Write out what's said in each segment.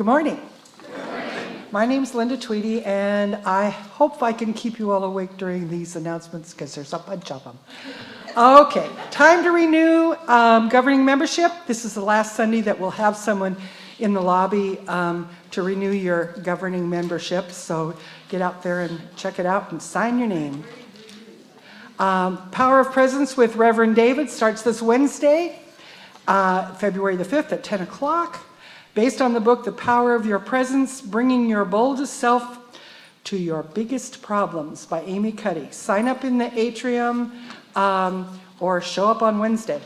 Good morning. My name's Linda Tweedy, and I hope I can keep you all awake during these announcements because there's a bunch of them. Okay, time to renew governing membership. This is the last Sunday that we'll have someone in the lobby to renew your governing membership. So get out there and check it out and sign your name. Power of Presence with Reverend David starts this Wednesday, February the 5th at 10 o'clock. Based on the book, The Power of Your Presence, Bringing Your Boldest Self to Your Biggest Problems by Amy Cuddy. Sign up in the atrium or show up on Wednesday.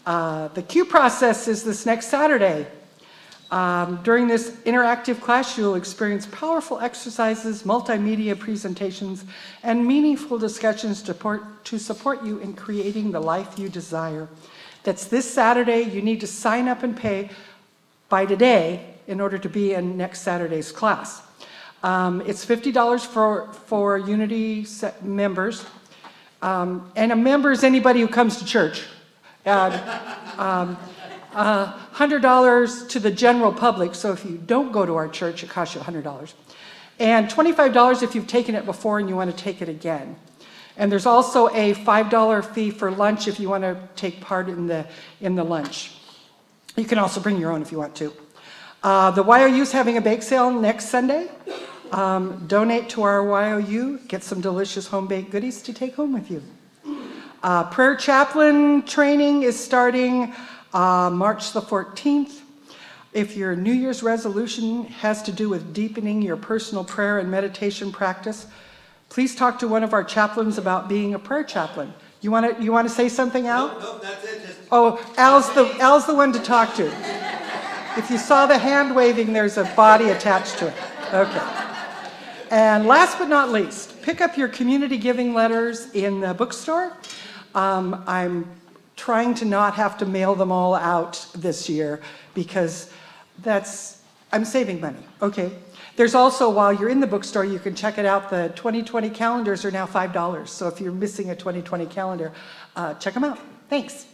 The Q process is this next Saturday. During this interactive class, you'll experience powerful exercises, multimedia presentations, and meaningful discussions to support you in creating the life you desire. That's this Saturday. You need to sign up and pay by today in order to be in next Saturday's class. It's $50 for Unity members. And a member is anybody who comes to church. $100 to the general public, so if you don't go to our church, it costs you $100. And $25 if you've taken it before and you want to take it again. And there's also a $5 fee for lunch if you want to take part in the lunch. You can also bring your own if you want to. The YOU is having a bake sale next Sunday. Donate to our YOU, get some delicious home-baked goodies to take home with you. Prayer Chaplain training is starting March the 14th. If your New Year's resolution has to do with deepening your personal prayer and meditation practice, please talk to one of our chaplains about being a prayer chaplain. You want to say something, Al? No, that's it. Al's the one to talk to. If you saw the hand waving, there's a body attached to it. Okay. And last but not least, pick up your community giving letters in the bookstore. I'm trying to not have to mail them all out this year because I'm saving money. Okay. There's also, while you're in the bookstore, you can check it out. The 2020 calendars are now $5. So if you're missing a 2020 calendar, check them out. Thanks.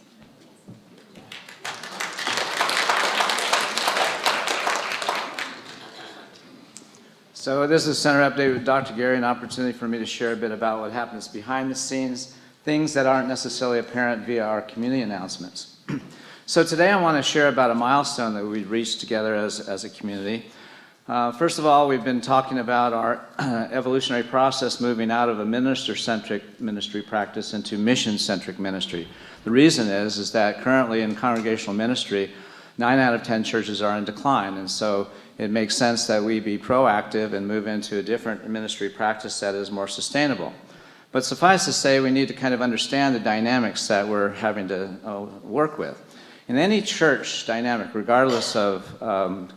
So this is Center Update with Dr. Gary, an opportunity for me to share a bit about what happens behind the scenes, things that aren't necessarily apparent via our community announcements. So today I want to share about a milestone that we've reached together as a community. First of all, we've been talking about our evolutionary process moving out of a minister-centric ministry practice into mission-centric ministry. The reason is that currently in congregational ministry, 9 out of 10 churches are in decline, and so it makes sense that we be proactive and move into a different ministry practice that is more sustainable. But suffice to say, we need to kind of understand the dynamics that we're having to work with. In any church dynamic, regardless of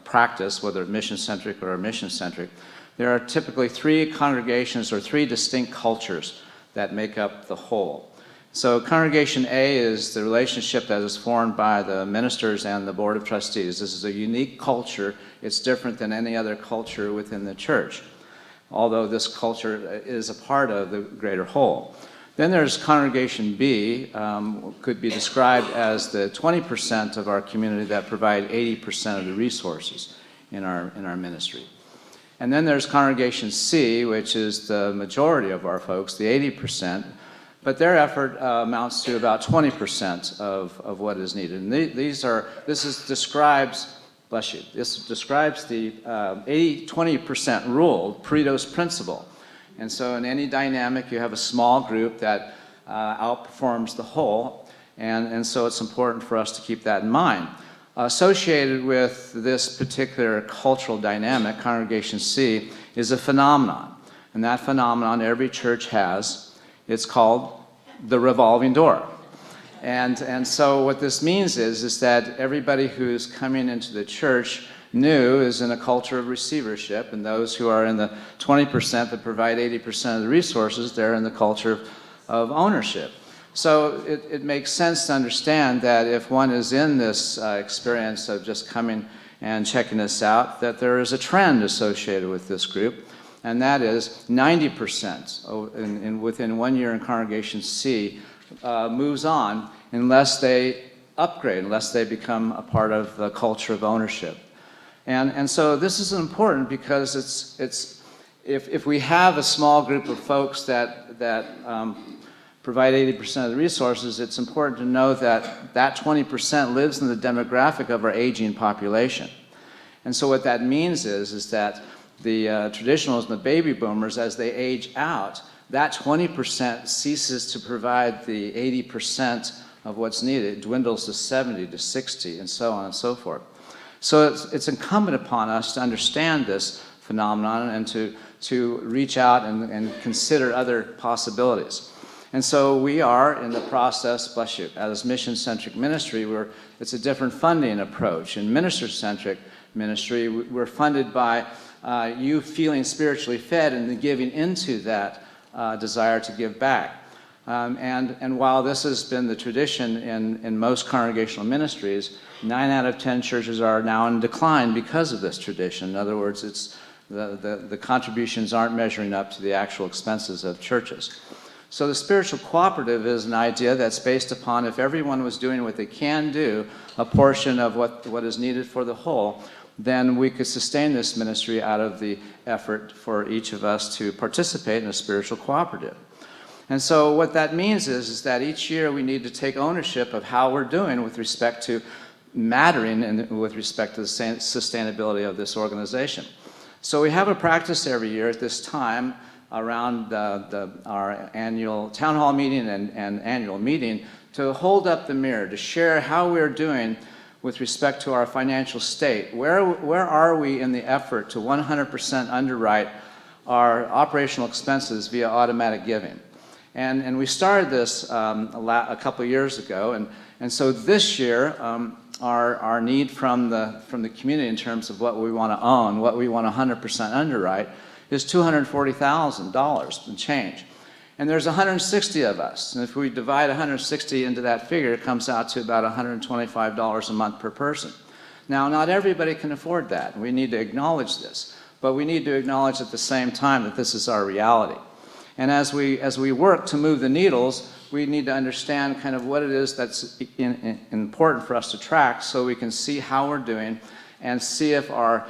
practice, whether mission-centric or mission-centric, there are typically 3 congregations or 3 distinct cultures that make up the whole. So Congregation A is the relationship that is formed by the ministers and the Board of Trustees. This is a unique culture. It's different than any other culture within the church, although this culture is a part of the greater whole. Then there's Congregation B, could be described as the 20% of our community that provide 80% of the resources in our ministry. And then there's Congregation C, which is the majority of our folks, the 80%, but their effort amounts to about 20% of what is needed. And this describes the 80-20% rule, Pareto's principle. And so in any dynamic, you have a small group that outperforms the whole, and so it's important for us to keep that in mind. Associated with this particular cultural dynamic, Congregation C, is a phenomenon, and that phenomenon every church has. It's called the Revolving Door. And so what this means is that everybody who's coming into the church new is in a culture of receivership, and those who are in the 20% that provide 80% of the resources, they're in the culture of ownership. So it makes sense to understand that if one is in this experience of just coming and checking this out, that there is a trend associated with this group, and that is 90% within 1 year in Congregation C moves on unless they upgrade, unless they become a part of the culture of ownership. And so this is important because if we have a small group of folks that provide 80% of the resources, it's important to know that that 20% lives in the demographic of our aging population. And so what that means is that the traditionals and the baby boomers, as they age out, that 20% ceases to provide the 80% of what's needed. It dwindles to 70, to 60, and so on and so forth. So it's incumbent upon us to understand this phenomenon and to reach out and consider other possibilities. And so we are in the process, bless you, as mission-centric ministry, it's a different funding approach. In minister-centric ministry, we're funded by you feeling spiritually fed and giving into that desire to give back. And while this has been the tradition in most congregational ministries, 9 out of 10 churches are now in decline because of this tradition. In other words, it's the contributions aren't measuring up to the actual expenses of churches. So the spiritual cooperative is an idea that's based upon if everyone was doing what they can do, a portion of what is needed for the whole, then we could sustain this ministry out of the effort for each of us to participate in a spiritual cooperative. And so what that means is that each year we need to take ownership of how we're doing with respect to mattering and with respect to the sustainability of this organization. So we have a practice every year at this time around our annual town hall meeting and annual meeting to hold up the mirror, to share how we're doing with respect to our financial state. Where are we in the effort to 100% underwrite our operational expenses via automatic giving? And we started this a couple of years ago, and so this year our need from the community in terms of what we want to own, what we want to 100% underwrite, is $240,000 and change. And there's 160 of us, and if we divide 160 into that figure, it comes out to about $125 a month per person. Now, not everybody can afford that, and we need to acknowledge this, but we need to acknowledge at the same time that this is our reality. And as we work to move the needles, we need to understand kind of what it is that's important for us to track so we can see how we're doing and see if our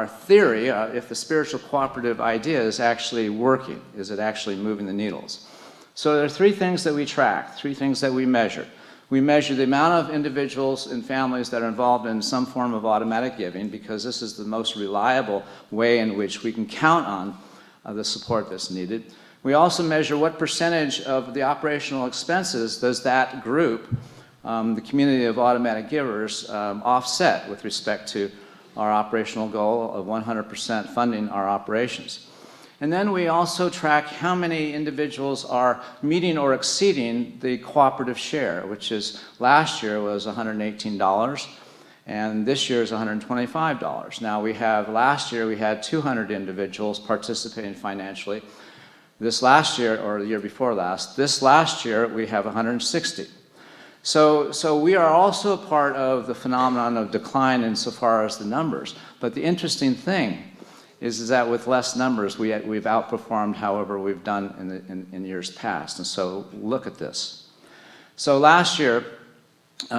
theory, if the spiritual cooperative idea is actually working. Is it actually moving the needles? So there are 3 things that we track, 3 things that we measure. We measure the amount of individuals and families that are involved in some form of automatic giving because this is the most reliable way in which we can count on the support that's needed. We also measure what percentage of the operational expenses does that group, the community of automatic givers, offset with respect to our operational goal of 100% funding our operations. And then we also track how many individuals are meeting or exceeding the cooperative share, which is last year was $118, and this year is $125. Now last year we had 200 individuals participating financially. This last year, or the year before last, this last year we have 160. So we are also a part of the phenomenon of decline insofar as the numbers. But the interesting thing is that with less numbers, we've outperformed however we've done in years past. And so look at this. So last year,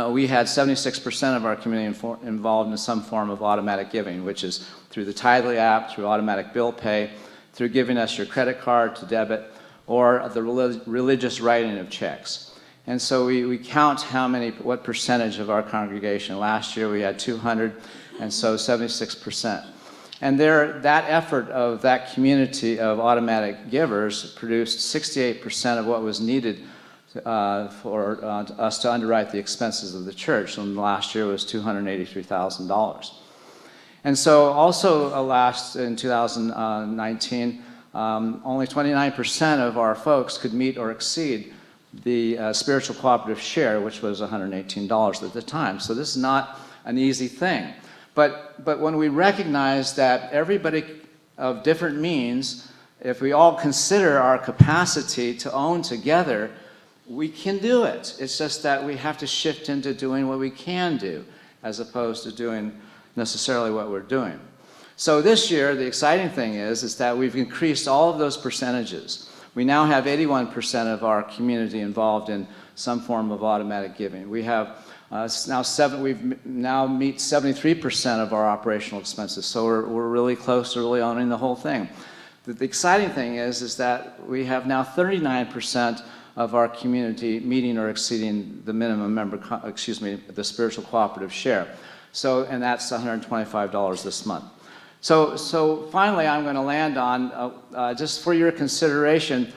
we had 76% of our community involved in some form of automatic giving, which is through the Tidely app, through automatic bill pay, through giving us your credit card to debit, or the religious writing of checks. And so we count what percentage of our congregation. Last year we had 200, and so 76%. And that effort of that community of automatic givers produced 68% of what was needed for us to underwrite the expenses of the church. And last year was $283,000. And so also in 2019, only 29% of our folks could meet or exceed the spiritual cooperative share, which was $118 at the time. So this is not an easy thing. But when we recognize that everybody of different means, if we all consider our capacity to own together, we can do it. It's just that we have to shift into doing what we can do as opposed to doing necessarily what we're doing. So this year, the exciting thing is that we've increased all of those percentages. We now have 81% of our community involved in some form of automatic giving. We have We've now meet 73% of our operational expenses, so we're really close to really owning the whole thing. The exciting thing is that we have now 39% of our community meeting or exceeding the minimum the spiritual cooperative share. So, and that's $125 this month. So finally, I'm going to land on, just for your consideration,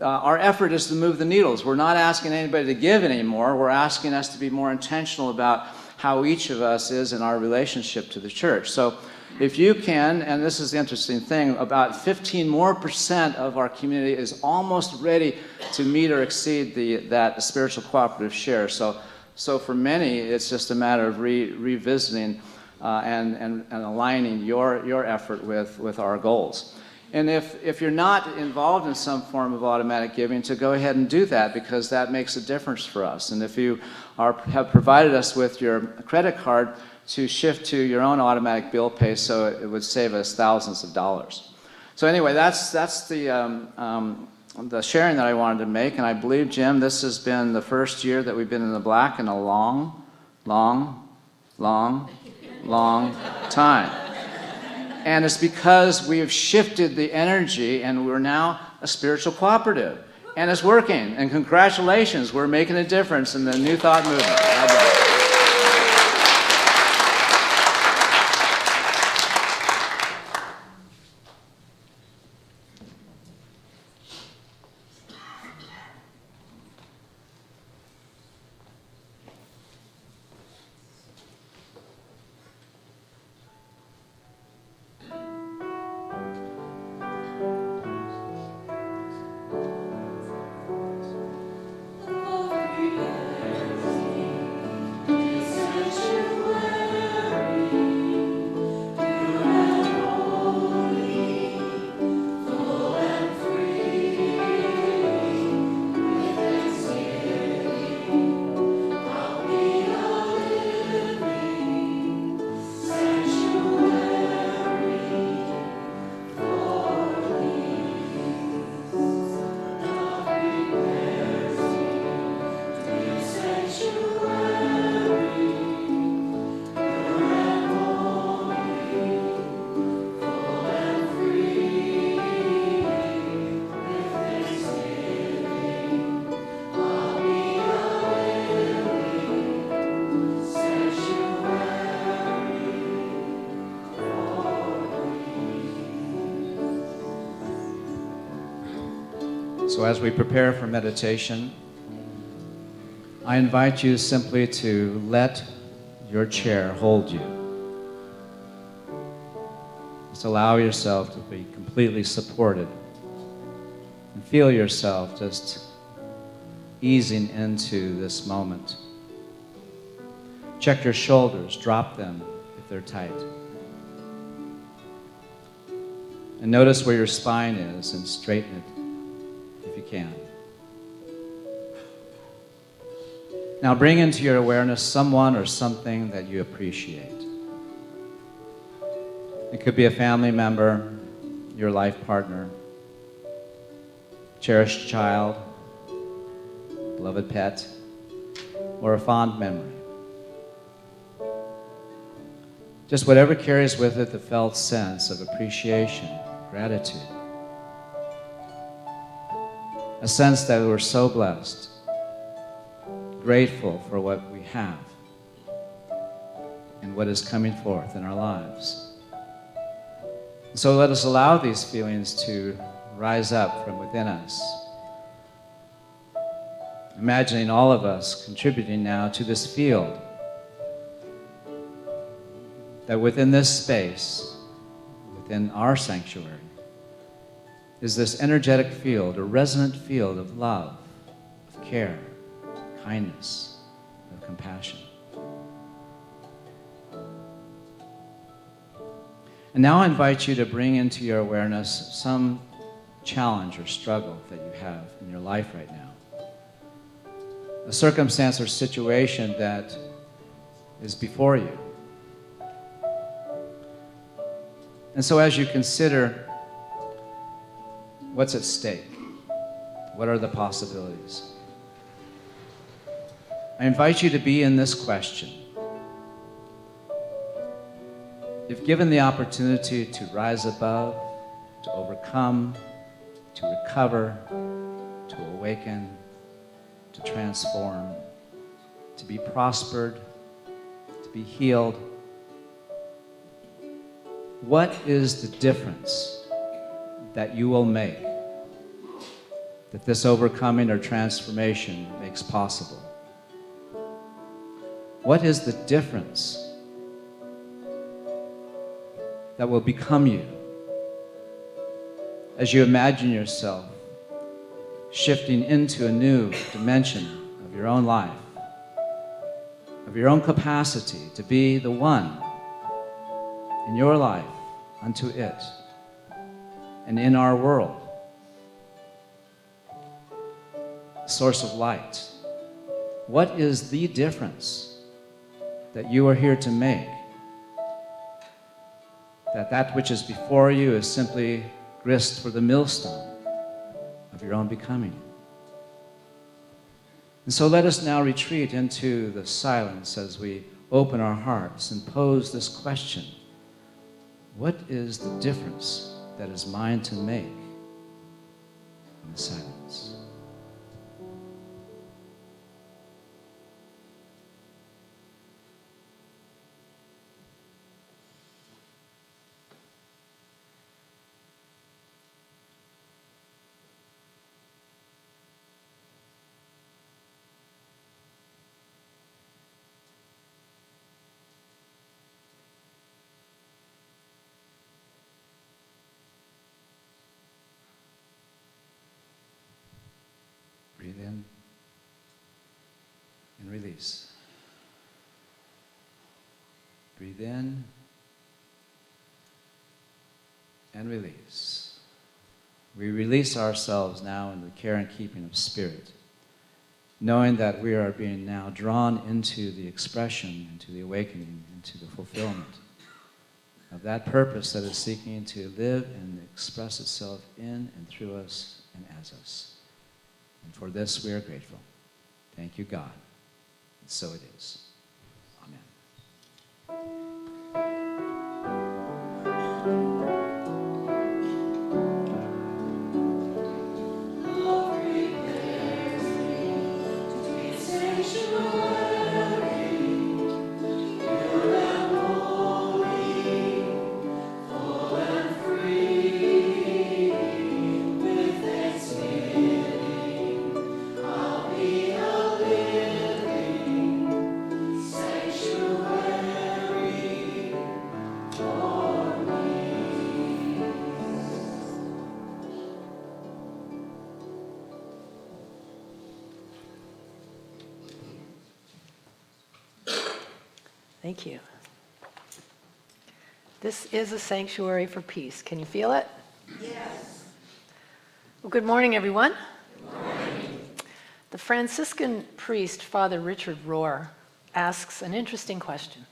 our effort is to move the needles. We're not asking anybody to give anymore. We're asking us to be more intentional about how each of us is in our relationship to the church. So if you can, and this is the interesting thing, about 15% more of our community is almost ready to meet or exceed that spiritual cooperative share. So for many, it's just a matter of revisiting and aligning your effort with our goals. And if you're not involved in some form of automatic giving, to go ahead and do that, because that makes a difference for us. And if you have provided us with your credit card, to shift to your own automatic bill pay, so it would save us thousands of dollars. So anyway, that's the sharing that I wanted to make, and I believe, Jim, this has been the first year that we've been in the black in a long, long, long, long time. And it's because we have shifted the energy, and we're now a spiritual cooperative, and it's working. And congratulations, we're making a difference in the New Thought movement. God bless. So as we prepare for meditation, I invite you simply to let your chair hold you. Just allow yourself to be completely supported and feel yourself just easing into this moment. Check your shoulders, drop them if they're tight. And notice where your spine is and straighten it if you can. Now bring into your awareness someone or something that you appreciate. It could be a family member, your life partner, cherished child, beloved pet, or a fond memory. Just whatever carries with it the felt sense of appreciation, gratitude. A sense that we're so blessed, grateful for what we have and what is coming forth in our lives. So let us allow these feelings to rise up from within us. Imagining all of us contributing now to this field, that within this space, within our sanctuary, is this energetic field, a resonant field of love, of care, kindness, of compassion. And now I invite you to bring into your awareness some challenge or struggle that you have in your life right now. A circumstance or situation that is before you. And so as you consider what's at stake, what are the possibilities? I invite you to be in this question. If given the opportunity to rise above, to overcome, to recover, to awaken, to transform, to be prospered, to be healed, what is the difference that you will make, that this overcoming or transformation makes possible? What is the difference that will become you as you imagine yourself shifting into a new dimension of your own life, of your own capacity to be the one in your life unto it and in our world, source of light? What is the difference that you are here to make? That which is before you is simply grist for the millstone of your own becoming. And so let us now retreat into the silence as we open our hearts and pose this question: what is the difference that is mine to make in the silence? Breathe in and release. Breathe in and release. We release ourselves now in the care and keeping of Spirit, knowing that we are being now drawn into the expression, into the awakening, into the fulfillment of that purpose that is seeking to live and express itself in and through us and as us. And for this we are grateful. Thank you, God. And so it is. Amen. Thank you. This is a sanctuary for peace. Can you feel it? Yes. Well, good morning, everyone. Good morning. The Franciscan priest, Father Richard Rohr, asks an interesting question.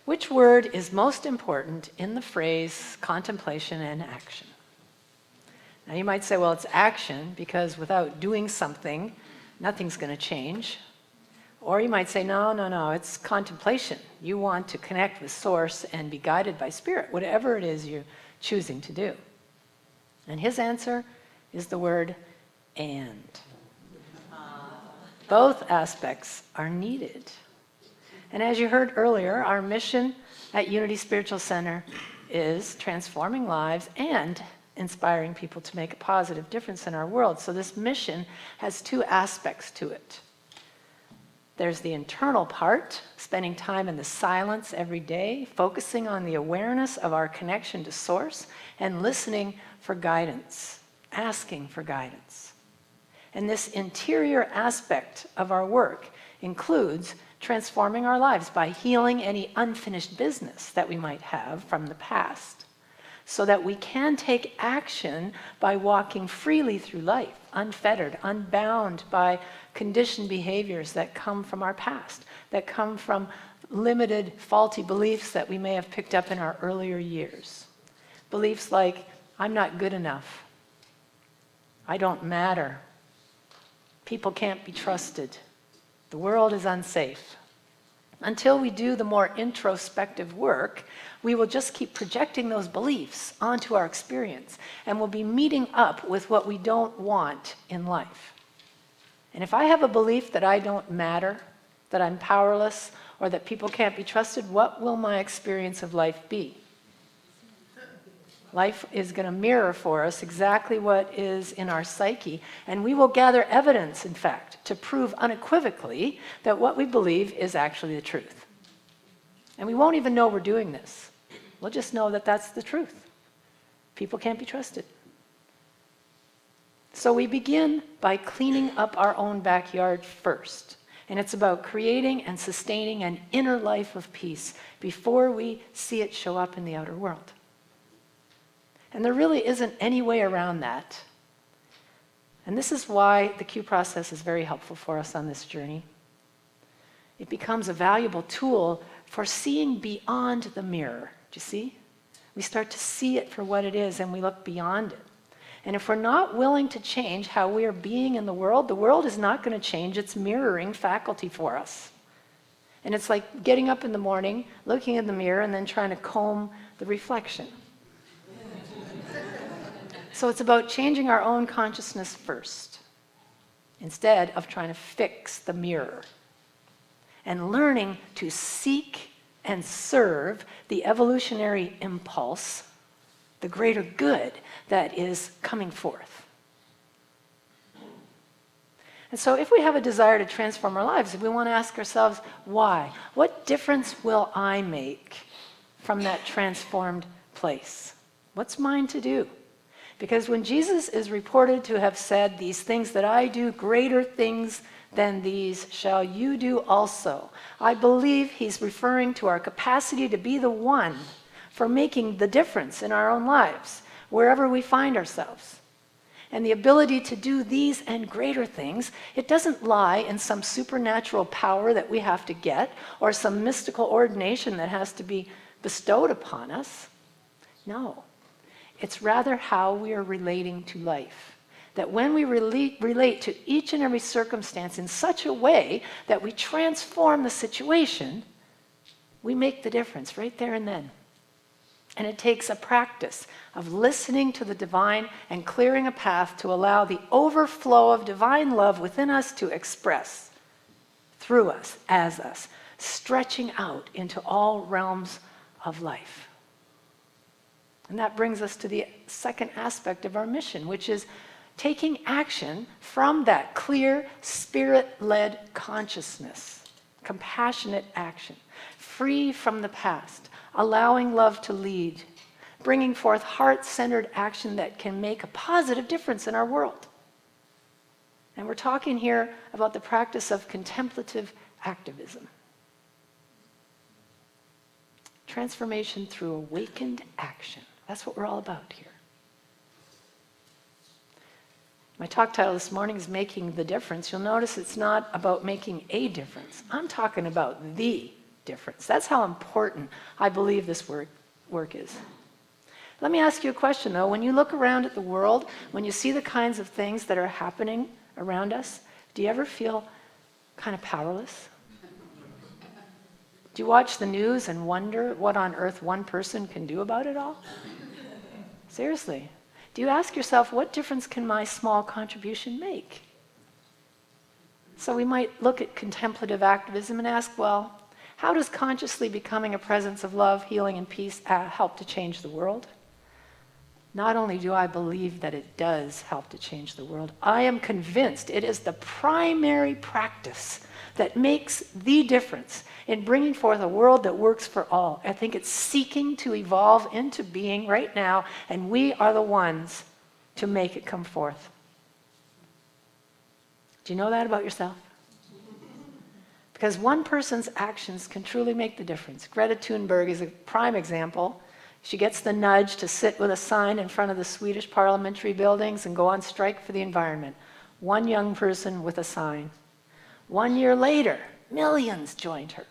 Which word is most important in the phrase contemplation and action? Now you might say, well, it's action, because without doing something, nothing's going to change. Or you might say, no, it's contemplation. You want to connect with Source and be guided by Spirit, whatever it is you're choosing to do. And his answer is the word and. Both aspects are needed. And as you heard earlier, our mission at Unity Spiritual Center is transforming lives and inspiring people to make a positive difference in our world. So this mission has two aspects to it. There's the internal part, spending time in the silence every day, focusing on the awareness of our connection to Source and listening for guidance, asking for guidance. And this interior aspect of our work includes transforming our lives by healing any unfinished business that we might have from the past, so that we can take action by walking freely through life, unfettered, unbound by conditioned behaviors that come from our past, that come from limited, faulty beliefs that we may have picked up in our earlier years. Beliefs like, I'm not good enough, I don't matter, people can't be trusted, The world is unsafe. Until we do the more introspective work, we will just keep projecting those beliefs onto our experience, and we'll be meeting up with what we don't want in life. And if I have a belief that I don't matter, that I'm powerless, or that people can't be trusted, what will my experience of life be? Life is going to mirror for us exactly what is in our psyche, and we will gather evidence, in fact, to prove unequivocally that what we believe is actually the truth. And we won't even know we're doing this. We'll just know that that's the truth. People can't be trusted. So we begin by cleaning up our own backyard first. And it's about creating and sustaining an inner life of peace before we see it show up in the outer world. And there really isn't any way around that. And this is why the Q process is very helpful for us on this journey. It becomes a valuable tool for seeing beyond the mirror. Do you see? We start to see it for what it is, and we look beyond it. And if we're not willing to change how we are being in the world is not going to change its mirroring faculty for us. And it's like getting up in the morning, looking in the mirror, and then trying to comb the reflection. So it's about changing our own consciousness first, instead of trying to fix the mirror. And learning to seek and serve the evolutionary impulse, the greater good that is coming forth. And so if we have a desire to transform our lives, we want to ask ourselves, why? What difference will I make from that transformed place? What's mine to do? Because when Jesus is reported to have said, "These things that I do, greater things than these shall you do also," I believe he's referring to our capacity to be the one for making the difference in our own lives, wherever we find ourselves. And the ability to do these and greater things, it doesn't lie in some supernatural power that we have to get or some mystical ordination that has to be bestowed upon us. No. It's rather how we are relating to life. That when we relate to each and every circumstance in such a way that we transform the situation, we make the difference right there and then. And it takes a practice of listening to the divine and clearing a path to allow the overflow of divine love within us to express through us, as us, stretching out into all realms of life. And that brings us to the second aspect of our mission, which is taking action from that clear, spirit-led consciousness, compassionate action, free from the past, allowing love to lead, bringing forth heart-centered action that can make a positive difference in our world. And we're talking here about the practice of contemplative activism. Transformation through awakened action. That's what we're all about here. My talk title this morning is Making the Difference. You'll notice it's not about making a difference. I'm talking about the difference. That's how important I believe this work is. Let me ask you a question, though. When you look around at the world, when you see the kinds of things that are happening around us, do you ever feel kind of powerless? Do you watch the news and wonder what on earth one person can do about it all? Seriously. Do you ask yourself, what difference can my small contribution make? So we might look at contemplative activism and ask, well, how does consciously becoming a presence of love, healing, and peace help to change the world? Not only do I believe that it does help to change the world, I am convinced it is the primary practice that makes the difference in bringing forth a world that works for all. I think it's seeking to evolve into being right now, and we are the ones to make it come forth. Do you know that about yourself? Because one person's actions can truly make the difference. Greta Thunberg is a prime example. She gets the nudge to sit with a sign in front of the Swedish parliamentary buildings and go on strike for the environment. One young person with a sign. 1 year later, millions joined her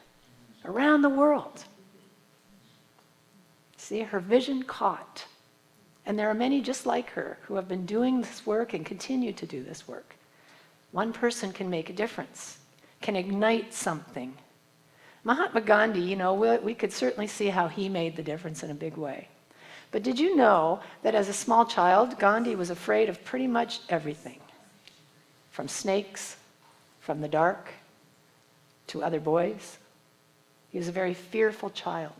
around the world. See, her vision caught. And there are many just like her who have been doing this work and continue to do this work. One person can make a difference. can ignite something. Mahatma Gandhi, we could certainly see how he made the difference in a big way. But did you know that as a small child, Gandhi was afraid of pretty much everything? From snakes, from the dark, to other boys. He was a very fearful child.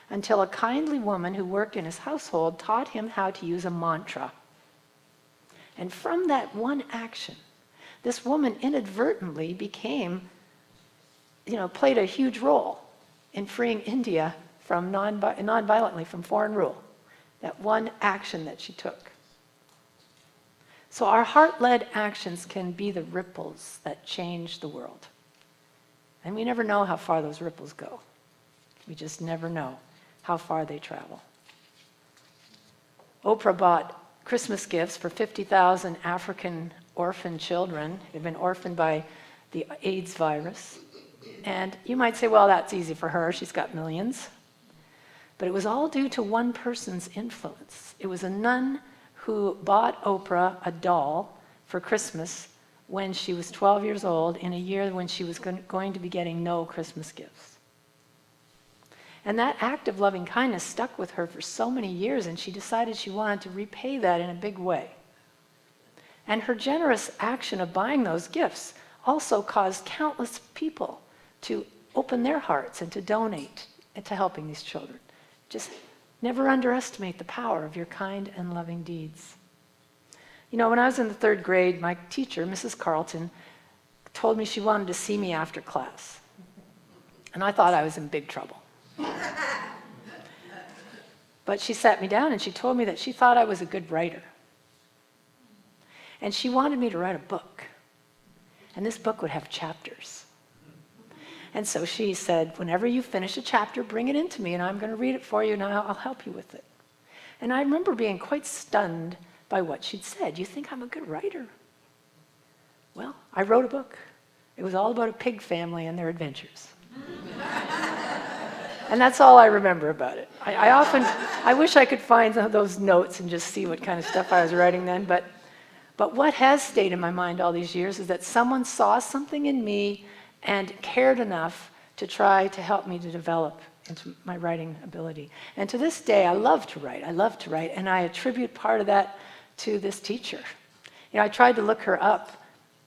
Until a kindly woman who worked in his household taught him how to use a mantra. And from that one action, this woman inadvertently played a huge role in freeing India from non-violently from foreign rule. That one action that she took. So our heart-led actions can be the ripples that change the world. And we never know how far those ripples go. We just never know how far they travel. Oprah bought Christmas gifts for 50,000 African orphan children who had been orphaned by the AIDS virus. And you might say, well, that's easy for her. She's got millions. But it was all due to one person's influence. It was a nun who bought Oprah a doll for Christmas when she was 12 years old, in a year when she was going to be getting no Christmas gifts. And that act of loving kindness stuck with her for so many years, and she decided she wanted to repay that in a big way. And her generous action of buying those gifts also caused countless people to open their hearts and to donate to helping these children. Just never underestimate the power of your kind and loving deeds. When I was in the 3rd grade, my teacher, Mrs. Carlton, told me she wanted to see me after class. And I thought I was in big trouble. But she sat me down and she told me that she thought I was a good writer. And she wanted me to write a book. And this book would have chapters. And so she said, whenever you finish a chapter, bring it in to me and I'm going to read it for you and I'll help you with it. And I remember being quite stunned by what she'd said. You think I'm a good writer? Well, I wrote a book. It was all about a pig family and their adventures. And that's all I remember about it. I wish I could find those notes and just see what kind of stuff I was writing then. But what has stayed in my mind all these years is that someone saw something in me and cared enough to try to help me to develop into my writing ability. And to this day, I love to write, and I attribute part of that to this teacher. I tried to look her up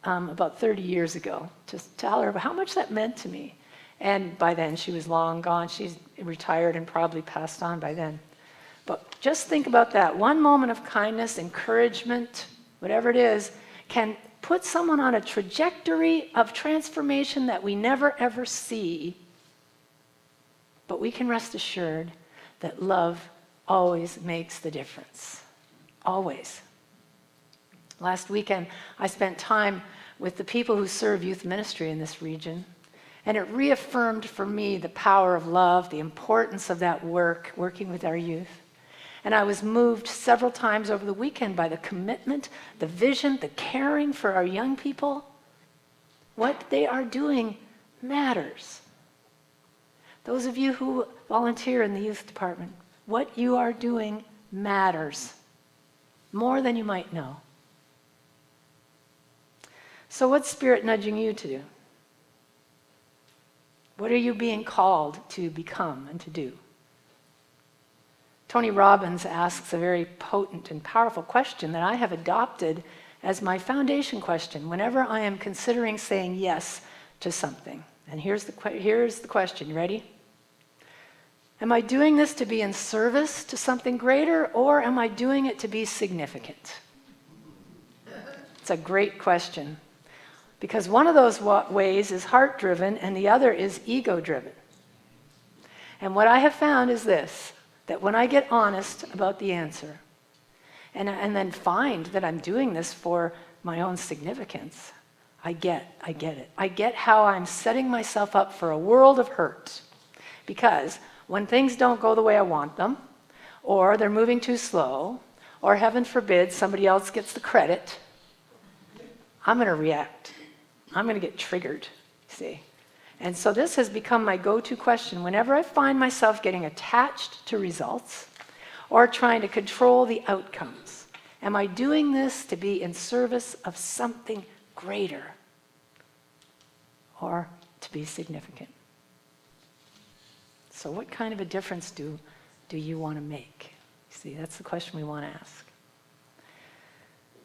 about 30 years ago to tell her how much that meant to me. And by then, she was long gone. She's retired and probably passed on by then. But just think about that. One moment of kindness, encouragement, whatever it is, can put someone on a trajectory of transformation that we never ever see. But we can rest assured that love always makes the difference. Always. Last weekend, I spent time with the people who serve youth ministry in this region. And it reaffirmed for me the power of love, the importance of that work, working with our youth. And I was moved several times over the weekend by the commitment, the vision, the caring for our young people. What they are doing matters. Those of you who volunteer in the youth department, what you are doing matters more than you might know. So what's Spirit nudging you to do? What are you being called to become and to do? Tony Robbins asks a very potent and powerful question that I have adopted as my foundation question whenever I am considering saying yes to something. And here's the question. You ready? Am I doing this to be in service to something greater, or am I doing it to be significant? It's a great question. Because one of those ways is heart-driven and the other is ego-driven. And what I have found is this, that when I get honest about the answer, and then find that I'm doing this for my own significance, I get it. I get how I'm setting myself up for a world of hurt. Because when things don't go the way I want them, or they're moving too slow, or heaven forbid somebody else gets the credit, I'm going to react. I'm going to get triggered, see. And so this has become my go-to question whenever I find myself getting attached to results or trying to control the outcomes. Am I doing this to be in service of something greater? or to be significant. So what kind of a difference do you want to make? See, that's the question we want to ask.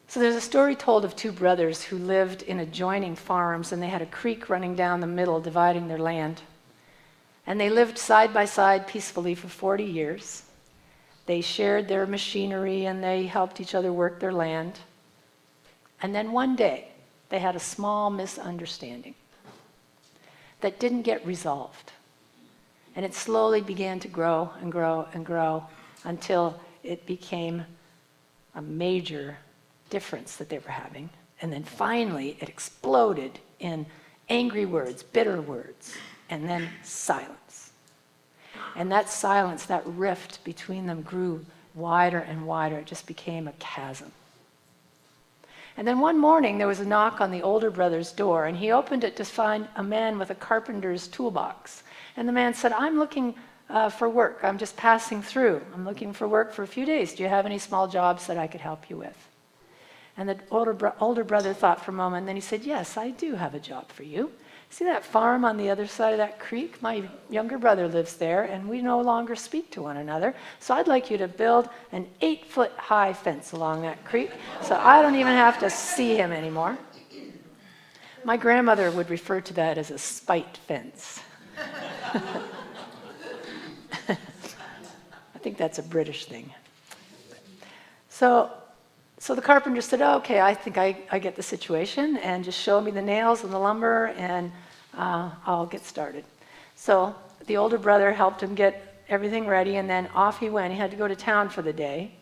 So there's a story told of two brothers who lived in adjoining farms, and they had a creek running down the middle dividing their land. And they lived side by side peacefully for 40 years. They shared their machinery and they helped each other work their land. And then one day, they had a small misunderstanding that didn't get resolved. And it slowly began to grow and grow and grow until it became a major difference that they were having. And then finally, it exploded in angry words, bitter words, and then silence. And that silence, that rift between them grew wider and wider. It just became a chasm. And then one morning, there was a knock on the older brother's door, and he opened it to find a man with a carpenter's toolbox. And the man said, "I'm looking for work. I'm just passing through. I'm looking for work for a few days. Do you have any small jobs that I could help you with?" And the older brother thought for a moment, and then he said, "Yes, I do have a job for you. See that farm on the other side of that creek? My younger brother lives there, and we no longer speak to one another. So I'd like you to build an 8-foot-high fence along that creek so I don't even have to see him anymore." My grandmother would refer to that as a spite fence. I think that's a British thing. So the carpenter said, "Oh, okay, I think I get the situation, and just show me the nails and the lumber, and I'll get started." So the older brother helped him get everything ready, and then off he went. He had to go to town for the day.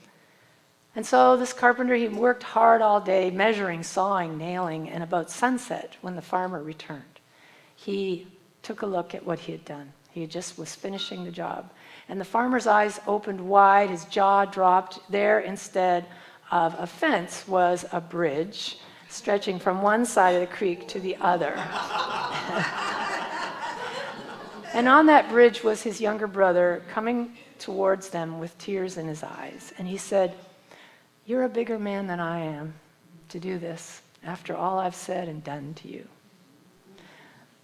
And so this carpenter, he worked hard all day, measuring, sawing, nailing, and about sunset, when the farmer returned, he took a look at what he had done. He just was finishing the job. And the farmer's eyes opened wide, his jaw dropped. There, instead of a fence, was a bridge stretching from one side of the creek to the other. And on that bridge was his younger brother coming towards them with tears in his eyes. And he said, "You're a bigger man than I am to do this after all I've said and done to you."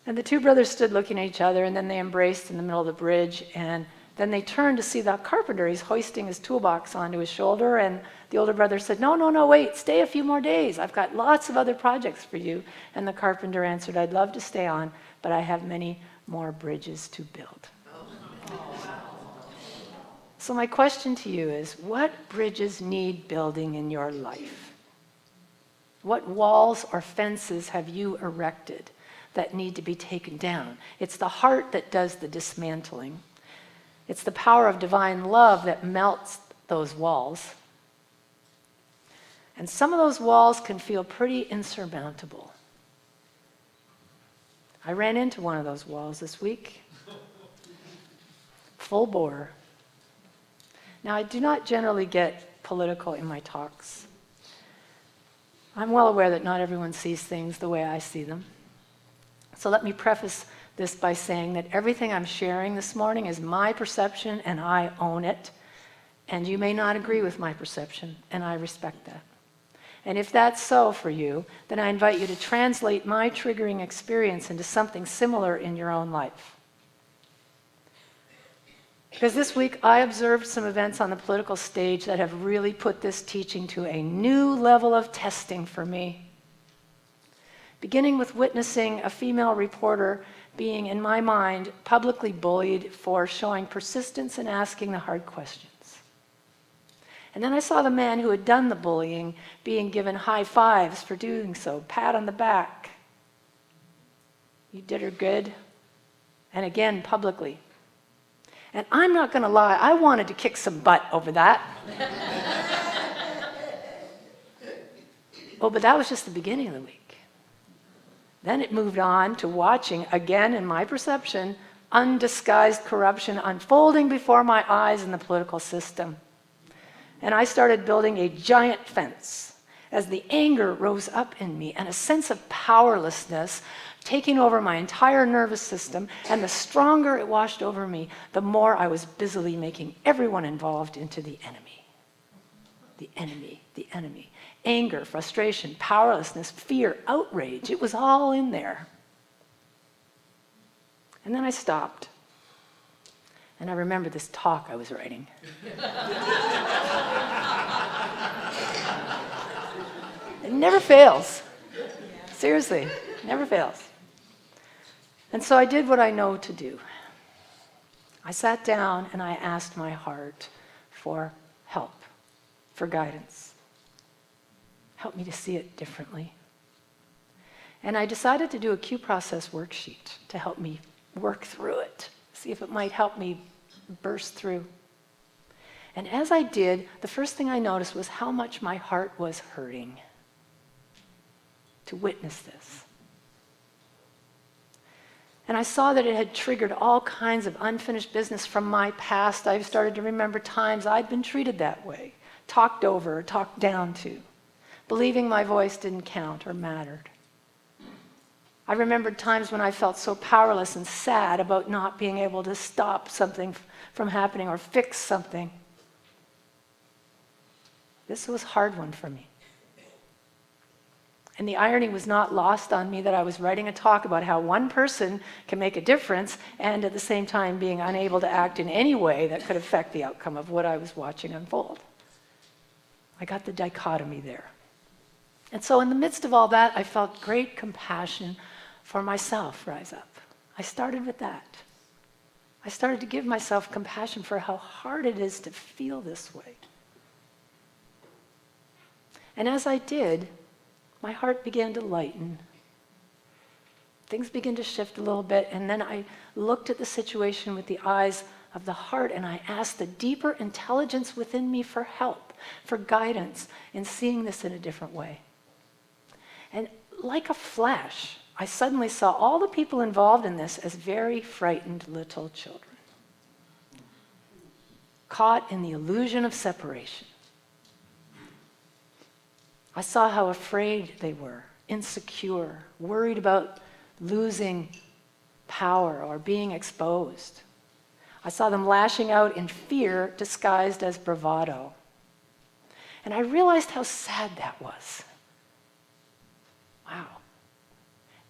And the two brothers stood looking at each other, and then they embraced in the middle of the bridge, and then they turned to see the carpenter. He's hoisting his toolbox onto his shoulder, and the older brother said, No, wait, stay a few more days. I've got lots of other projects for you." And the carpenter answered, "I'd love to stay on, but I have many more bridges to build." So my question to you is, what bridges need building in your life? What walls or fences have you erected that need to be taken down? It's the heart that does the dismantling. It's the power of divine love that melts those walls. And some of those walls can feel pretty insurmountable. I ran into one of those walls this week. Full bore. Now, I do not generally get political in my talks. I'm well aware that not everyone sees things the way I see them. So let me preface this by saying that everything I'm sharing this morning is my perception, and I own it. And you may not agree with my perception, and I respect that. And if that's so for you, then I invite you to translate my triggering experience into something similar in your own life. Because this week I observed some events on the political stage that have really put this teaching to a new level of testing for me. Beginning with witnessing a female reporter being, in my mind, publicly bullied for showing persistence in asking the hard questions. And then I saw the man who had done the bullying being given high fives for doing so, pat on the back. "You did her good." And again, publicly. And I'm not going to lie, I wanted to kick some butt over that. Oh, but that was just the beginning of the week. Then it moved on to watching, again in my perception, undisguised corruption unfolding before my eyes in the political system. And I started building a giant fence as the anger rose up in me and a sense of powerlessness taking over my entire nervous system. And the stronger it washed over me, the more I was busily making everyone involved into the enemy. The enemy, the enemy. Anger, frustration, powerlessness, fear, outrage. It was all in there. And then I stopped. And I remembered this talk I was writing. It never fails. Seriously, never fails. And so I did what I know to do. I sat down and I asked my heart for help, for guidance. Help me to see it differently. And I decided to do a Q process worksheet to help me work through it, see if it might help me burst through. And as I did, the first thing I noticed was how much my heart was hurting to witness this. And I saw that it had triggered all kinds of unfinished business from my past. I started to remember times I'd been treated that way, talked over, or talked down to, believing my voice didn't count or mattered. I remembered times when I felt so powerless and sad about not being able to stop something from happening or fix something. This was a hard one for me. And the irony was not lost on me that I was writing a talk about how one person can make a difference and at the same time being unable to act in any way that could affect the outcome of what I was watching unfold. I got the dichotomy there. And so in the midst of all that, I felt great compassion for myself rise up. I started with that. I started to give myself compassion for how hard it is to feel this way. And as I did, my heart began to lighten. Things began to shift a little bit, and then I looked at the situation with the eyes of the heart, and I asked the deeper intelligence within me for help, for guidance in seeing this in a different way. And like a flash, I suddenly saw all the people involved in this as very frightened little children, caught in the illusion of separation. I saw how afraid they were, insecure, worried about losing power or being exposed. I saw them lashing out in fear disguised as bravado. And I realized how sad that was. Wow.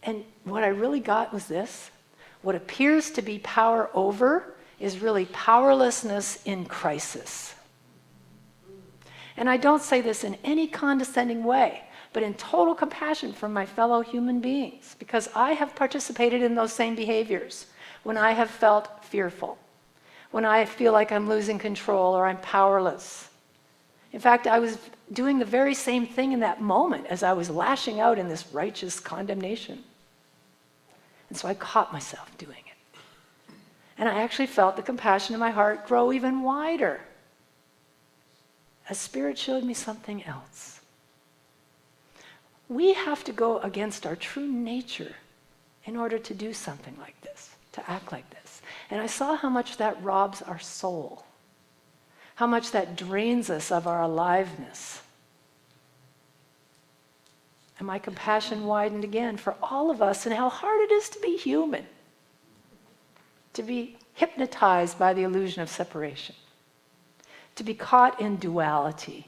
And what I really got was this. What appears to be power over is really powerlessness in crisis. And I don't say this in any condescending way, but in total compassion for my fellow human beings, because I have participated in those same behaviors when I have felt fearful, when I feel like I'm losing control or I'm powerless. In fact, I was doing the very same thing in that moment as I was lashing out in this righteous condemnation. And so I caught myself doing it. And I actually felt the compassion in my heart grow even wider as Spirit showed me something else. We have to go against our true nature in order to do something like this, to act like this. And I saw how much that robs our soul, how much that drains us of our aliveness. And my compassion widened again for all of us and how hard it is to be human, to be hypnotized by the illusion of separation, to be caught in duality.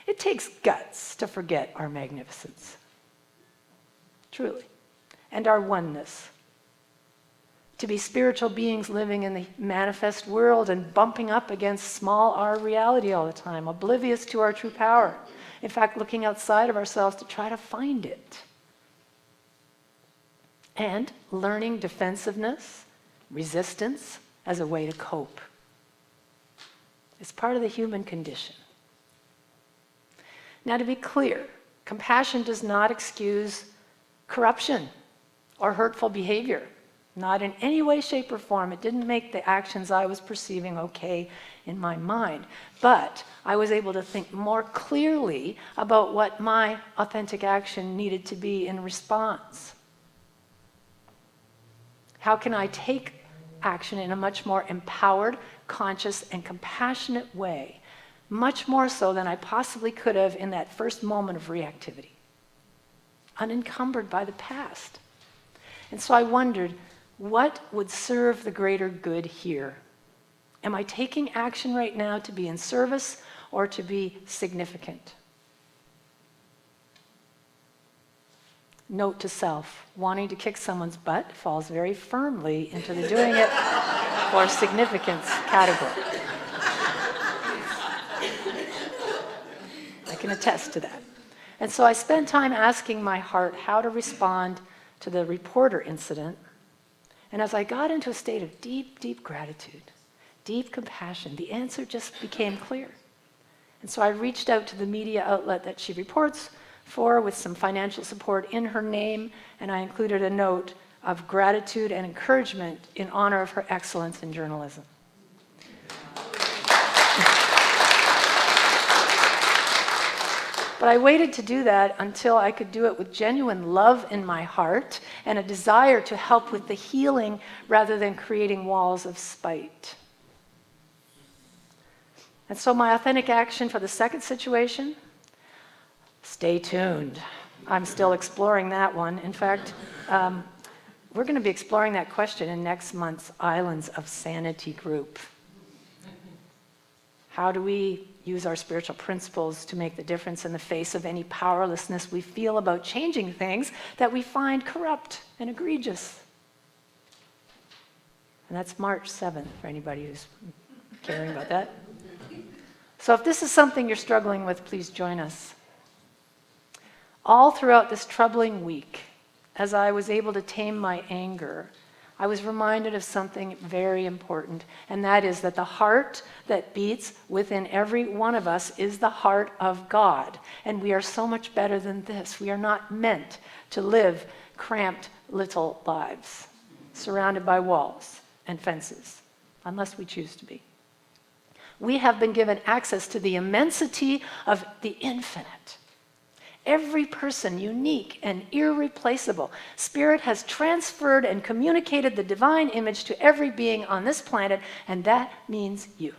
It takes guts to forget our magnificence, truly, and our oneness. To be spiritual beings living in the manifest world and bumping up against small r reality all the time, oblivious to our true power. In fact, looking outside of ourselves to try to find it. And learning defensiveness, resistance as a way to cope. It's part of the human condition. Now, to be clear, compassion does not excuse corruption or hurtful behavior. Not in any way, shape, or form. It didn't make the actions I was perceiving okay in my mind. But I was able to think more clearly about what my authentic action needed to be in response. How can I take action in a much more empowered, conscious, and compassionate way, much more so than I possibly could have in that first moment of reactivity, unencumbered by the past. And so I wondered, what would serve the greater good here? Am I taking action right now to be in service or to be significant? note to self, wanting to kick someone's butt falls very firmly into the doing it for significance category. I can attest to that. And so I spent time asking my heart how to respond to the reporter incident. And as I got into a state of deep, deep gratitude, deep compassion, the answer just became clear. And so I reached out to the media outlet that she reports for with some financial support in her name, and I included a note of gratitude and encouragement in honor of her excellence in journalism. But I waited to do that until I could do it with genuine love in my heart and a desire to help with the healing rather than creating walls of spite. And so my authentic action for the second situation, stay tuned. I'm still exploring that one. In fact, we're going to be exploring that question in next month's Islands of Sanity group. How do we use our spiritual principles to make the difference in the face of any powerlessness we feel about changing things that we find corrupt and egregious? And that's March 7th for anybody who's caring about that. So if this is something you're struggling with, please join us. All throughout this troubling week, as I was able to tame my anger, I was reminded of something very important, and that is that the heart that beats within every one of us is the heart of God. And we are so much better than this. We are not meant to live cramped little lives, surrounded by walls and fences, unless we choose to be. We have been given access to the immensity of the infinite. Every person, unique and irreplaceable. Spirit has transferred and communicated the divine image to every being on this planet, and that means you.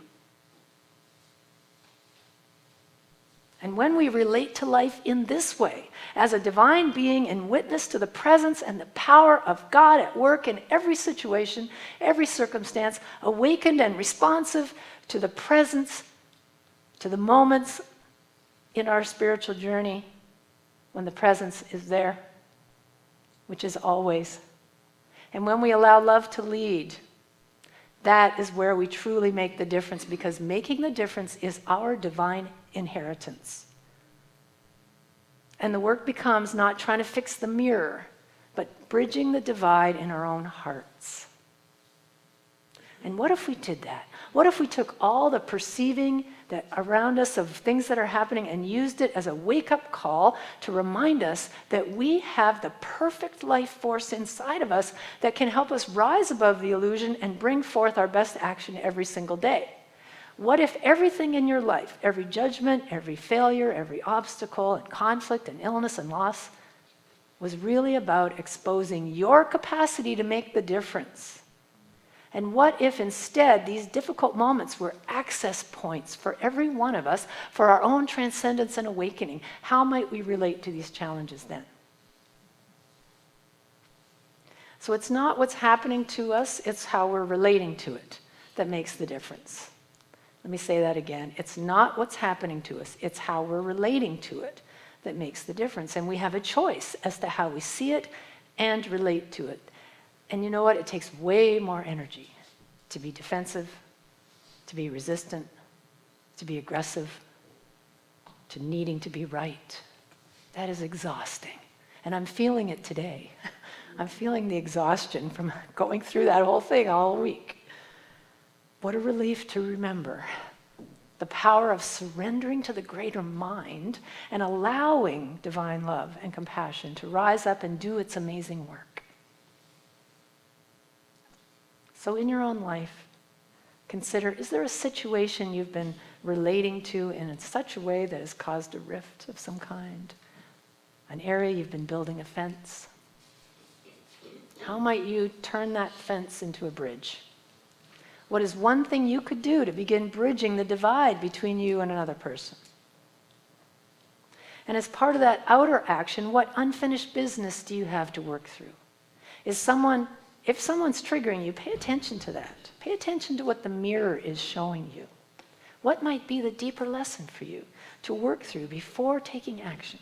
And when we relate to life in this way, as a divine being in witness to the presence and the power of God at work in every situation, every circumstance, awakened and responsive to the presence, to the moments in our spiritual journey, when the presence is there, which is always. And when we allow love to lead, that is where we truly make the difference, because making the difference is our divine inheritance. And the work becomes not trying to fix the mirror, but bridging the divide in our own hearts. And what if we did that? What if we took all the perceiving that around us of things that are happening and used it as a wake-up call to remind us that we have the perfect life force inside of us that can help us rise above the illusion and bring forth our best action every single day? What if everything in your life, every judgment, every failure, every obstacle and conflict and illness and loss, was really about exposing your capacity to make the difference? And what if instead these difficult moments were access points for every one of us for our own transcendence and awakening? How might we relate to these challenges then? So it's not what's happening to us, it's how we're relating to it that makes the difference. Let me say that again. It's not what's happening to us, it's how we're relating to it that makes the difference. And we have a choice as to how we see it and relate to it. And you know what? It takes way more energy to be defensive, to be resistant, to be aggressive, to needing to be right. That is exhausting. And I'm feeling it today. I'm feeling the exhaustion from going through that whole thing all week. What a relief to remember the power of surrendering to the greater mind and allowing divine love and compassion to rise up and do its amazing work. So in your own life, consider, is there a situation you've been relating to in such a way that has caused a rift of some kind? An area you've been building a fence? How might you turn that fence into a bridge? What is one thing you could do to begin bridging the divide between you and another person? And as part of that outer action, what unfinished business do you have to work through? If someone's triggering you, pay attention to that. Pay attention to what the mirror is showing you. What might be the deeper lesson for you to work through before taking action?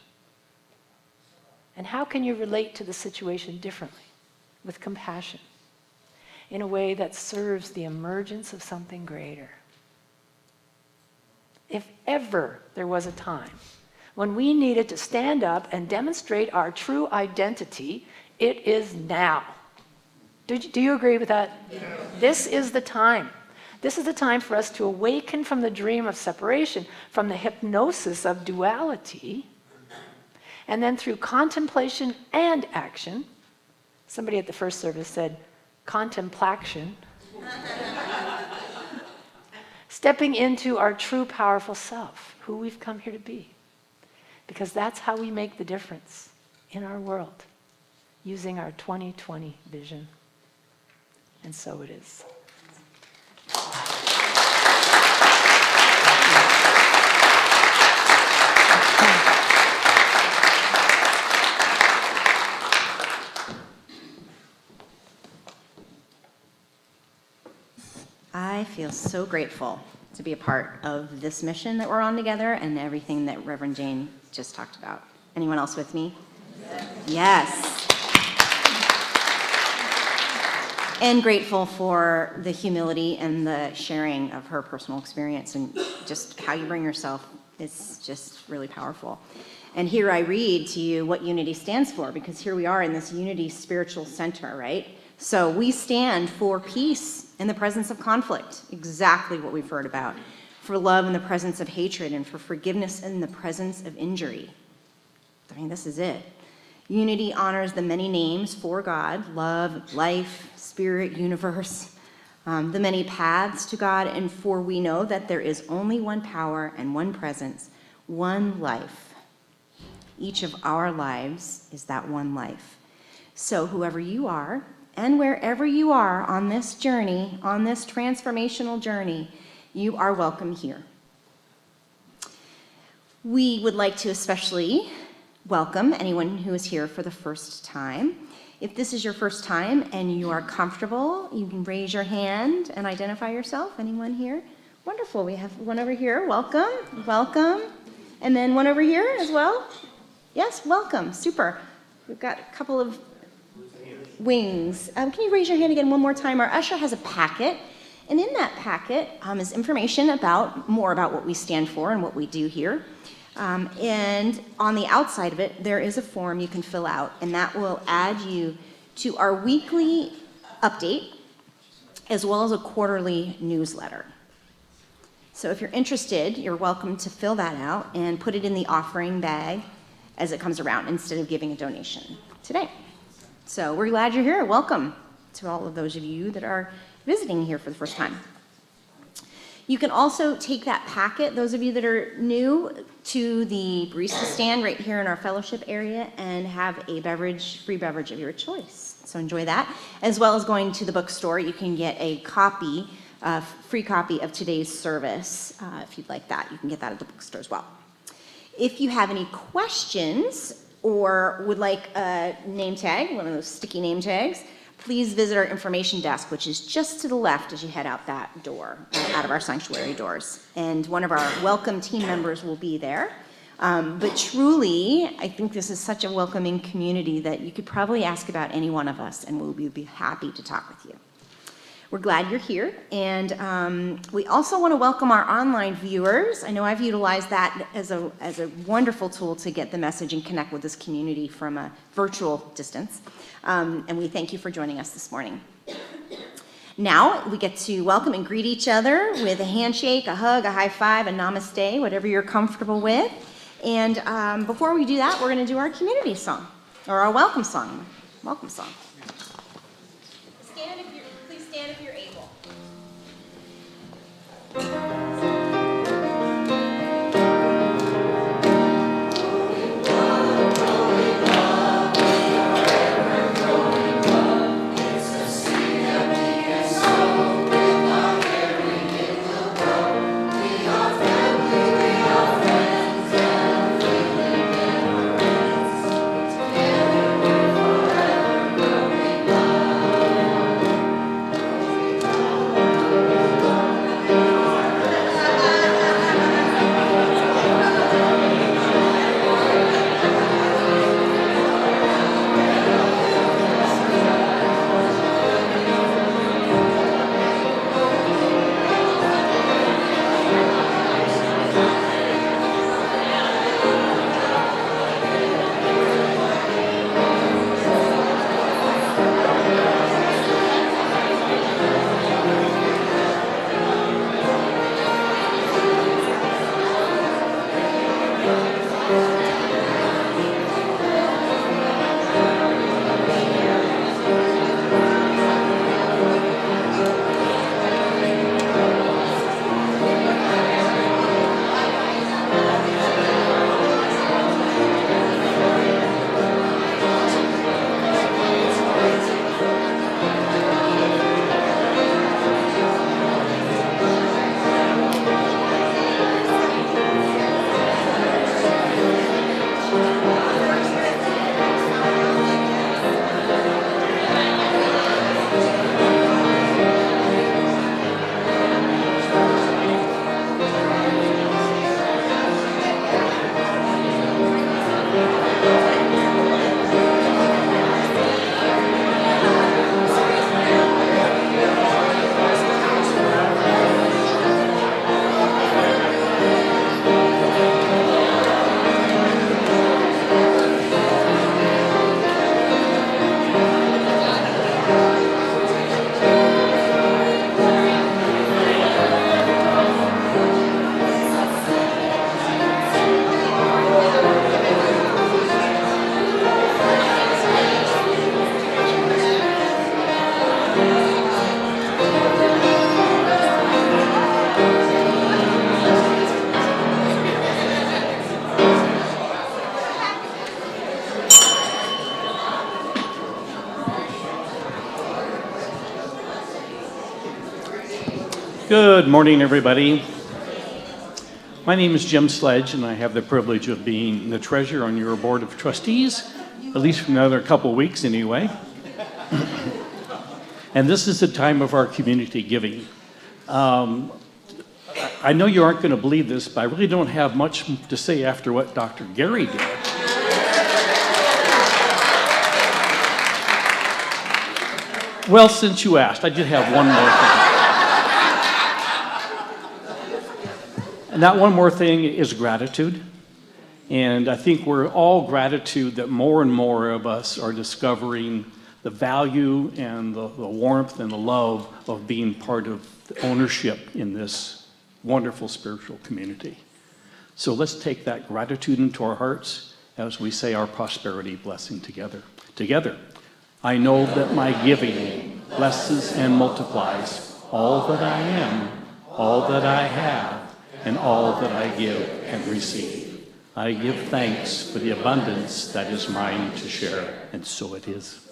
And how can you relate to the situation differently, with compassion, in a way that serves the emergence of something greater? If ever there was a time when we needed to stand up and demonstrate our true identity, it is now. Do you agree with that? Yeah. This is the time. This is the time for us to awaken from the dream of separation, from the hypnosis of duality, and then through contemplation and action. Somebody at the first service said, contemplation. Stepping into our true powerful self, who we've come here to be. Because that's how we make the difference in our world, using our 2020 vision. And so it is. I feel so grateful to be a part of this mission that we're on together and everything that Reverend Jane just talked about. Anyone else with me? Yes. And grateful for the humility and the sharing of her personal experience, and just how you bring yourself is just really powerful. And here I read to you what unity stands for, because here we are in this Unity Spiritual Center, right? So we stand for peace in the presence of conflict, exactly what we've heard about, for love in the presence of hatred, and for forgiveness in the presence of injury. I mean, this is it. Unity honors the many names for God: love, life, spirit, universe, the many paths to God, and for we know that there is only one power and one presence, one life. Each of our lives is that one life. So whoever you are, and wherever you are on this journey, on this transformational journey, you are welcome here. We would like to especially welcome anyone who is here for the first time. If this is your first time and you are comfortable, you can raise your hand and identify yourself. Anyone here? Wonderful. We have one over here. Welcome. Welcome. And then one over here as well. Yes, welcome. Super. We've got a couple of wings. Can you raise your hand again one more time? Our usher has a packet, and in that packet is information more about what we stand for and what we do here. And on the outside of it, there is a form you can fill out, and that will add you to our weekly update, as well as a quarterly newsletter. So if you're interested, you're welcome to fill that out and put it in the offering bag as it comes around, instead of giving a donation today. So we're glad you're here. Welcome to all of those of you that are visiting here for the first time. You can also take that packet, those of you that are new, to the barista stand right here in our fellowship area and have a free beverage of your choice. So enjoy that. As well as going to the bookstore, you can get a free copy of today's service. If you'd like that, you can get that at the bookstore as well. If you have any questions or would like a name tag, one of those sticky name tags, please visit our information desk, which is just to the left as you head out that door, out of our sanctuary doors. And one of our welcome team members will be there. But truly, I think this is such a welcoming community that you could probably ask about any one of us, and we'll be happy to talk with you. We're glad you're here, and we also want to welcome our online viewers. I know I've utilized that as a wonderful tool to get the message and connect with this community from a virtual distance, and we thank you for joining us this morning. Now we get to welcome and greet each other with a handshake, a hug, a high five, a namaste, whatever you're comfortable with. And before we do that, we're going to do our community song, or our welcome song. Welcome song. Please stand if you're able. Good morning, everybody. My name is Jim Sledge, and I have the privilege of being the treasurer on your board of trustees, at least for another couple of weeks anyway. And this is the time of our community giving. I know you aren't going to believe this, but I really don't have much to say after what Dr. Gary did. Well, since you asked, I did have one more thing. And that one more thing is gratitude. And I think we're all gratitude that more and more of us are discovering the value and the warmth and the love of being part of the ownership in this wonderful spiritual community. So let's take that gratitude into our hearts as we say our prosperity blessing together. Together, I know that my giving blesses and multiplies all that I am, all that I have, and all that I give and receive. I give thanks for the abundance that is mine to share, and so it is.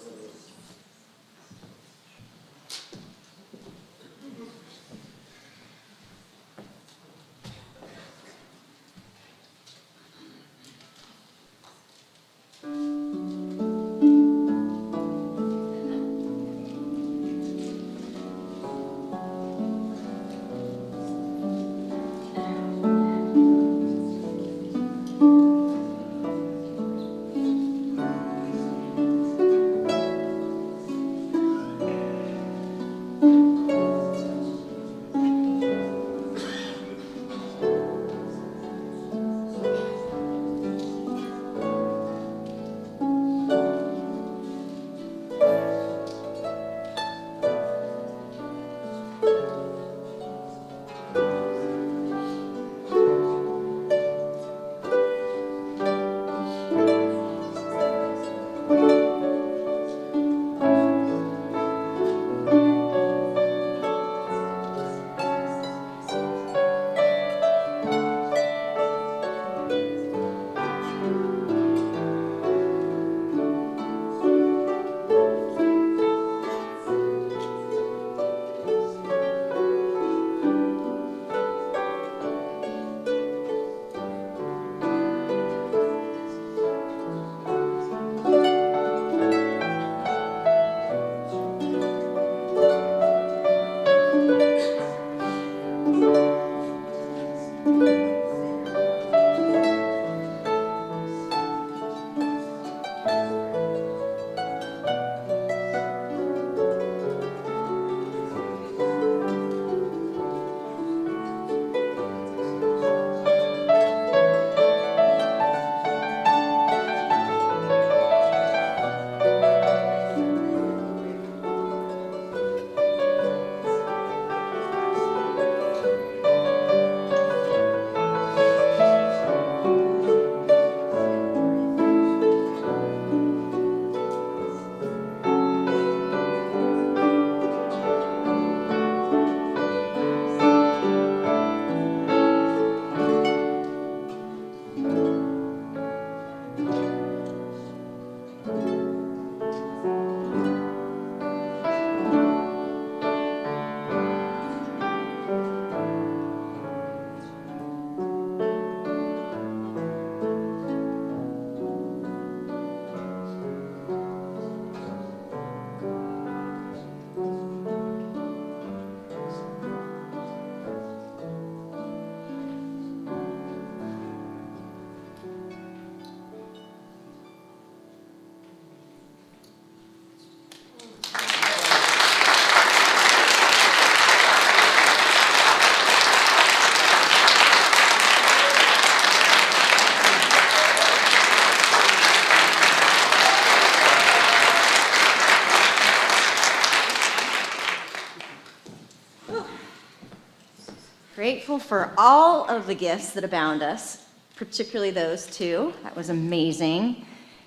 Grateful for all of the gifts that abound us, particularly those two. That was amazing.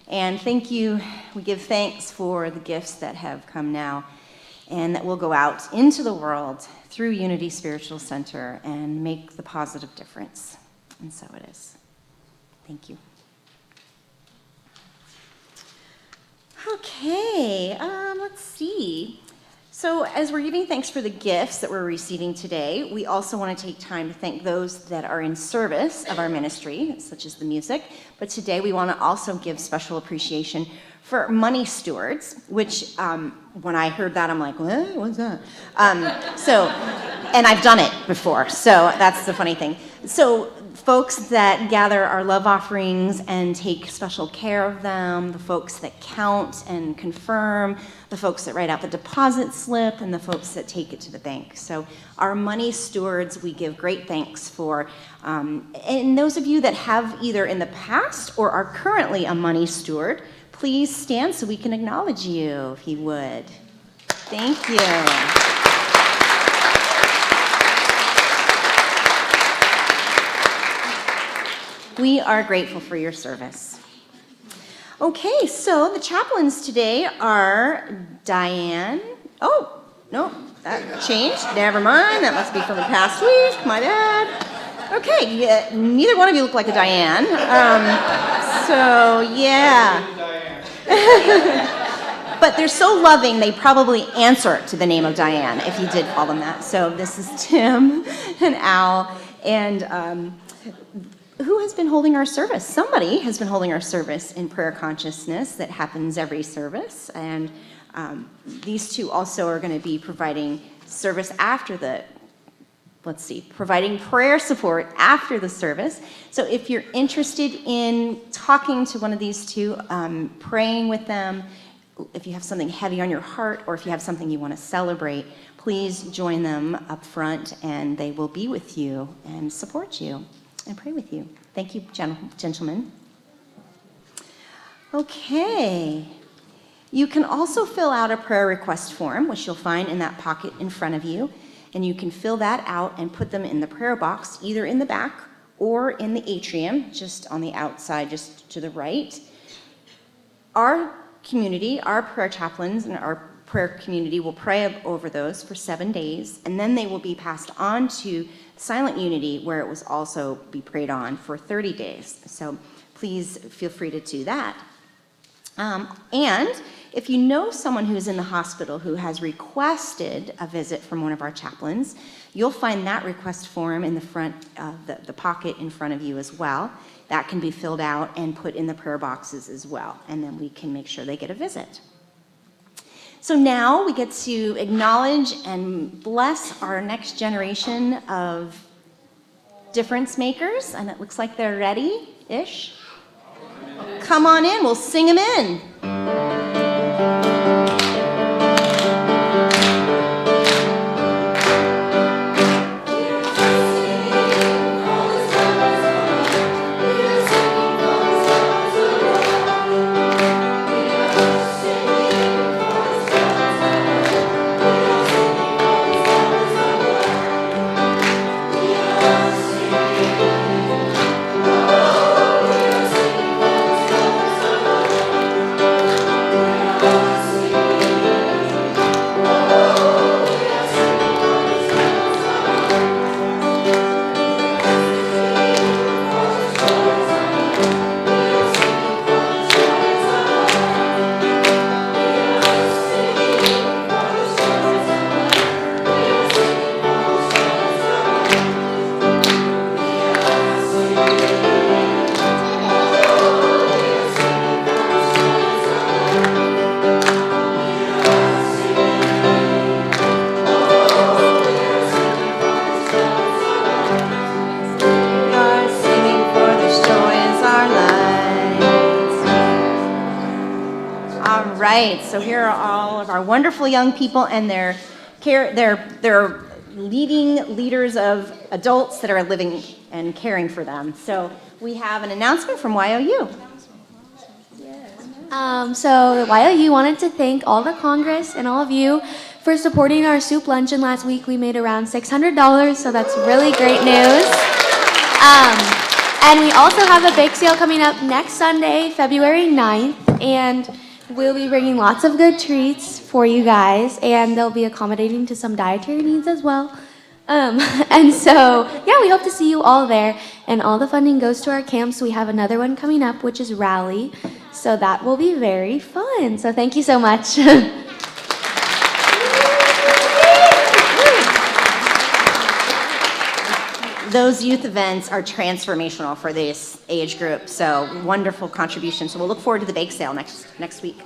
And thank you. We give thanks for the gifts that have come now and that will go out into the world through Unity Spiritual Center and make the positive difference. And so it is. Thank you. Okay, let's see. So as we're giving thanks for the gifts that we're receiving today, we also want to take time to thank those that are in service of our ministry, such as the music. But today we want to also give special appreciation for money stewards, which when I heard that, I'm like, what? What's that? And I've done it before, so that's the funny thing. So folks that gather our love offerings and take special care of them, the folks that count and confirm, the folks that write out the deposit slip, and the folks that take it to the bank. So our money stewards, we give great thanks for. And those of you that have either in the past or are currently a money steward, please stand so we can acknowledge you, if you would. Thank you. We are grateful for your service. Okay, so the chaplains today are Diane. Oh, no, that changed. Never mind, that must be from the past week. My bad. Okay, yeah, neither one of you look like a Diane. So, yeah. But they're so loving, they probably answer to the name of Diane, if you did call them that. So this is Tim and Al, and who has been holding our service? Somebody has been holding our service in prayer consciousness that happens every service. And these two also are going to be providing service after the, providing prayer support after the service. So if you're interested in talking to one of these two, praying with them, if you have something heavy on your heart or if you have something you want to celebrate, please join them up front and they will be with you and support you and pray with you. Thank you, gentlemen. Okay. You can also fill out a prayer request form, which you'll find in that pocket in front of you, and you can fill that out and put them in the prayer box, either in the back or in the atrium, just on the outside, just to the right. Our community, our prayer chaplains and our prayer community will pray over those for 7 days, and then they will be passed on to Silent Unity, where it was also be prayed on for 30 days. So please feel free to do that. And if you know someone who's in the hospital who has requested a visit from one of our chaplains, you'll find that request form in the front, the pocket in front of you as well. That can be filled out and put in the prayer boxes as well, and then we can make sure they get a visit. So now we get to acknowledge and bless our next generation of difference makers, and it looks like they're ready-ish. Come on in, we'll sing them in. So here are all of our wonderful young people and they're leading leaders of adults that are living and caring for them. So we have an announcement from YOU. So the YOU wanted to thank all the Congress and all of you for supporting our soup luncheon last week. We made around $600, so that's really great news. And we also have a bake sale coming up next Sunday, February 9th, and we'll be bringing lots of good treats for you guys, and they'll be accommodating to some dietary needs as well. And so, yeah, we hope to see you all there, and all the funding goes to our camps. We have another one coming up, which is Rally, so that will be very fun. So thank you so much. those youth events are transformational for this age group. So wonderful contribution. So we'll look forward to the bake sale next week.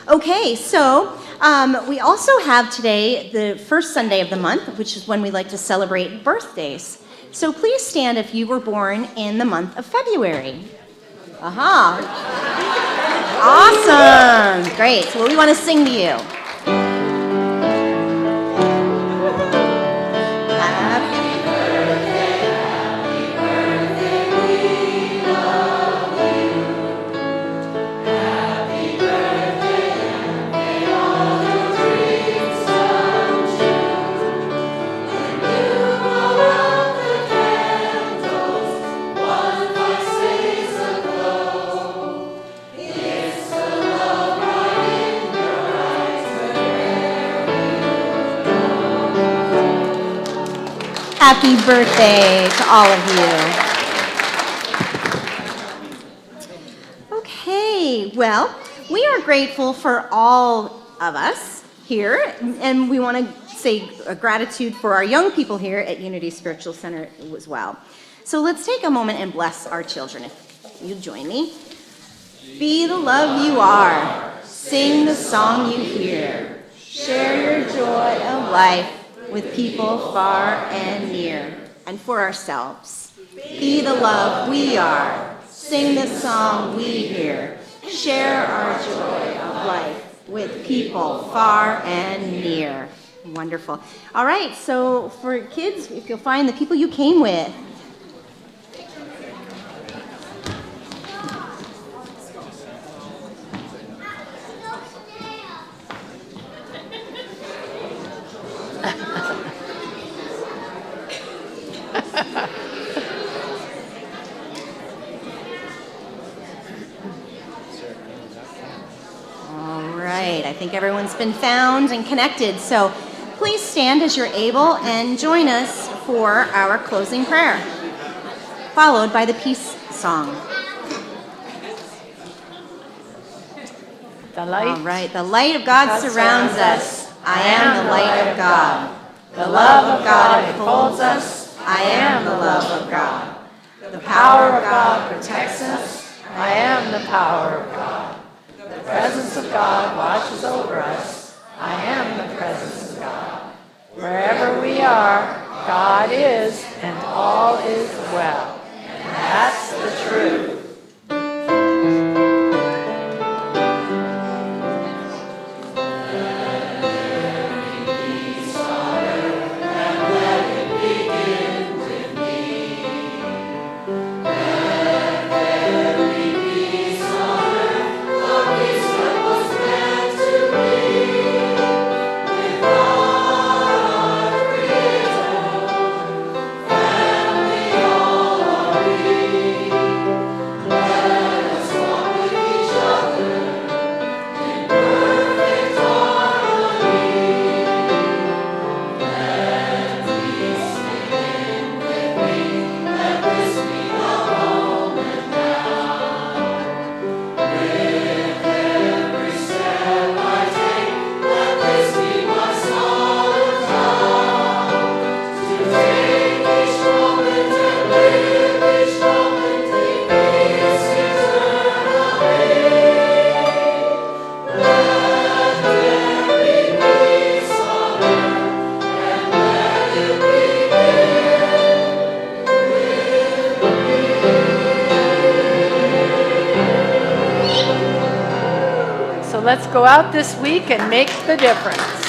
Okay, so we also have today the first Sunday of the month, which is when we like to celebrate birthdays. So please stand if you were born in the month of February. Aha. Awesome. Great. Well, we want to sing to you. Happy birthday to all of you. Okay, well, we are grateful for all of us here, and we want to say a gratitude for our young people here at Unity Spiritual Center as well. So let's take a moment and bless our children, if you'll join me. Be the love you are. Sing the song you hear. Share your joy of life with people far and near, and for ourselves. Be the love we are. Sing the song we hear. Share our joy of life with people far and near. Wonderful. All right, so for kids, if you'll find the people you came with. I think everyone's been found and connected. So please stand as you're able and join us for our closing prayer, followed by the peace song. The light. All right. The light of God surrounds us. I am the light of God. The love of God enfolds us. I am the love of God. The power of God protects us. I am the power of God. The presence of God watches over us. I am the presence of God. Wherever we are, God is, and all is well. And that's the truth. Let's go out this week and make the difference.